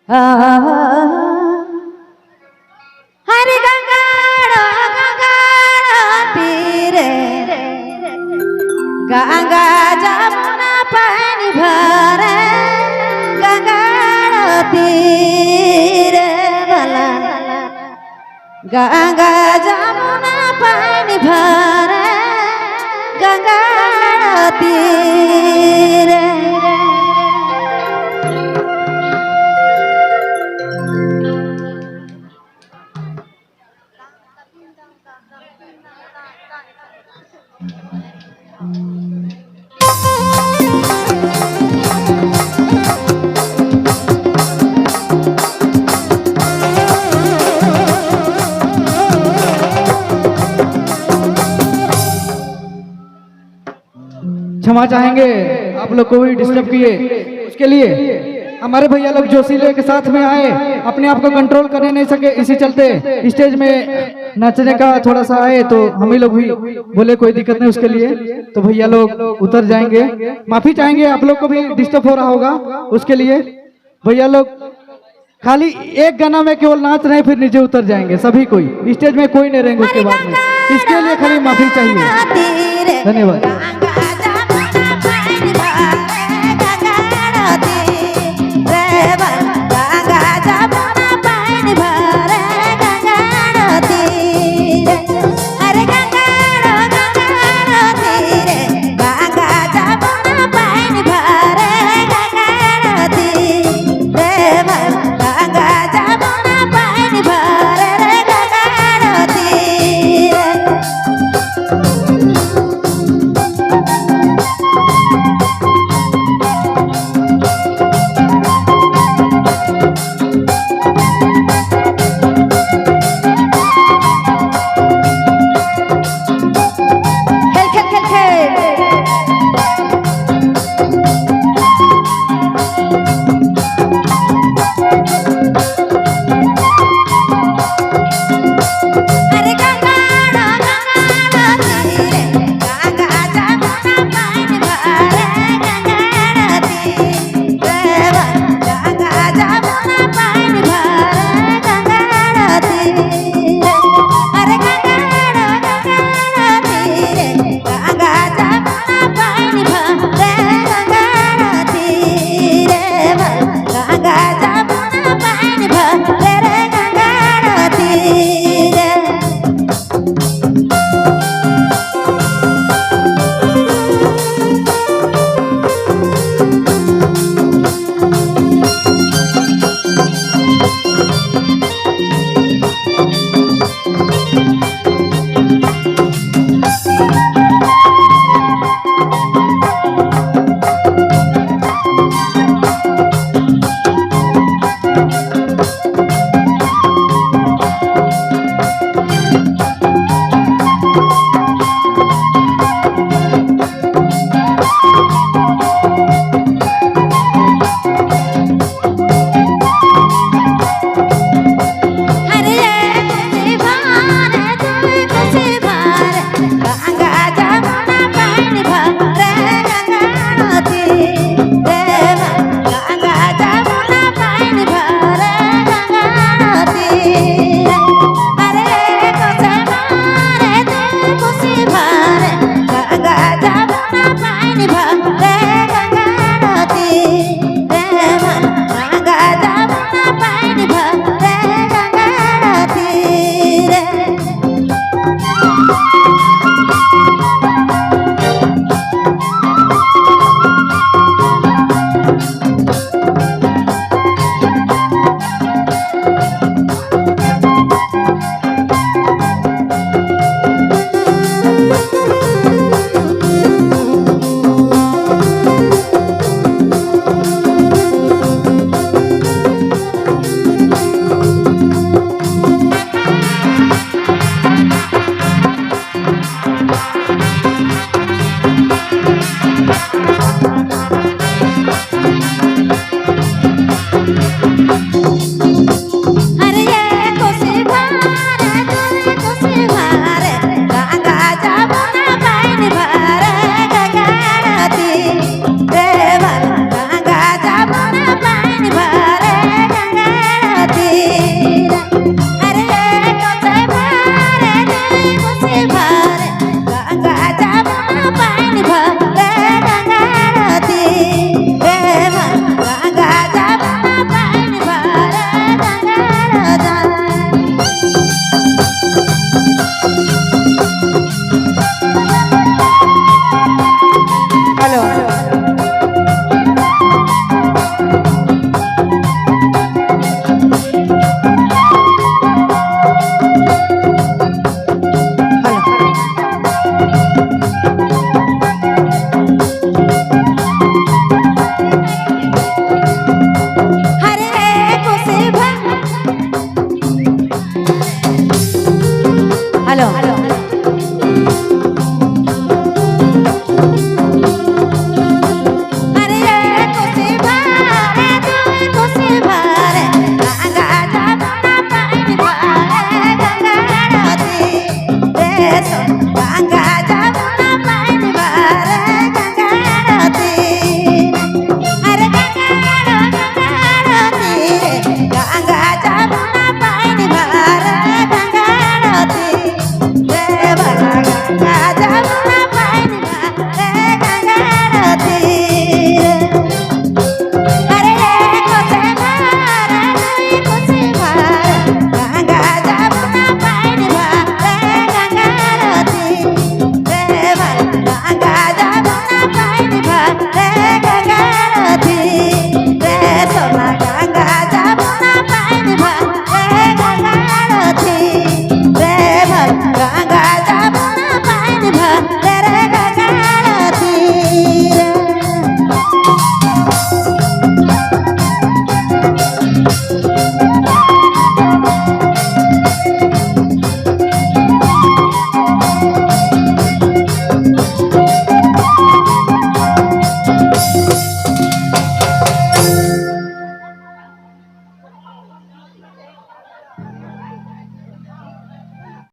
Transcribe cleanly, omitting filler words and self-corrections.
हरे गंगाड़ो तीरे गंगा जमुना पानी भरे गंगाड़ो तीरे वाला गंगा जमुना पानी भरे गंगाड़ो तीरे। क्षमा चाहेंगे आप लोग को भी डिस्टर्ब किए, उसके लिए हमारे भैया लोग जोशीले के साथ में आए, अपने आप को कंट्रोल करने नहीं सके, इसी चलते स्टेज में नाचने का थोड़ा सा आए, तो हम ही लोग भी बोले कोई दिक्कत नहीं, उसके लिए तो भैया लोग उतर जाएंगे। माफी चाहेंगे, आप लोग को भी डिस्टर्ब हो रहा होगा, उसके लिए भैया लोग खाली एक गाना में केवल नाच रहे हैं, फिर नीचे उतर जाएंगे सभी, कोई स्टेज में कोई नहीं रहेंगे उसके बाद में, इसके लिए खाली माफी चाहिए। धन्यवाद।